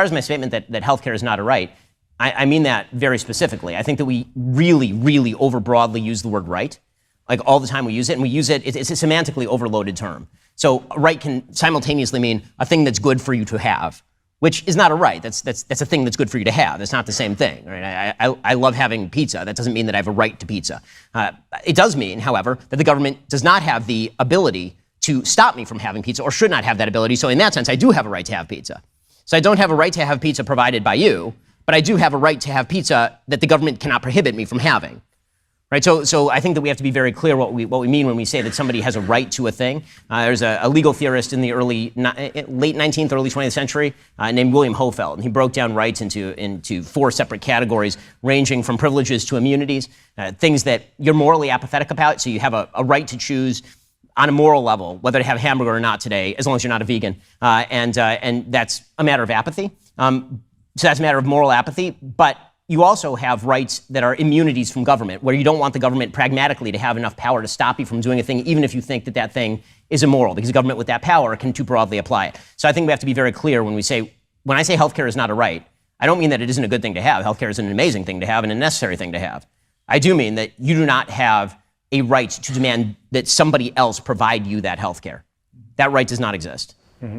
far as my statement that healthcare is not a right, I mean that very specifically. I think that we really, really overbroadly use the word right. Like all the time we use it, and we use it, it's a semantically overloaded term. So a right can simultaneously mean a thing that's good for you to have, which is not a right. That's a thing that's good for you to have. That's not the same thing, right? I love having pizza. That doesn't mean that I have a right to pizza. It does mean, however, that the government does not have the ability to stop me from having pizza, or should not have that ability. So in that sense, I do have a right to have pizza. So I don't have a right to have pizza provided by you, but I do have a right to have pizza that the government cannot prohibit me from having. Right, so I think that we have to be very clear what we mean when we say that somebody has a right to a thing. There's a legal theorist in the late 19th, early 20th century named William Hofeld, and he broke down rights into four separate categories, ranging from privileges to immunities, things that you're morally apathetic about. So you have a right to choose on a moral level whether to have a hamburger or not today, as long as you're not a vegan, and that's a matter of apathy. So that's a matter of moral apathy, but you also have rights that are immunities from government, where you don't want the government pragmatically to have enough power to stop you from doing a thing, even if you think that that thing is immoral, because the government with that power can too broadly apply it. So I think we have to be very clear when I say healthcare is not a right, I don't mean that it isn't a good thing to have. Healthcare is an amazing thing to have and a necessary thing to have. I do mean that you do not have a right to demand that somebody else provide you that healthcare. That right does not exist. Mm-hmm.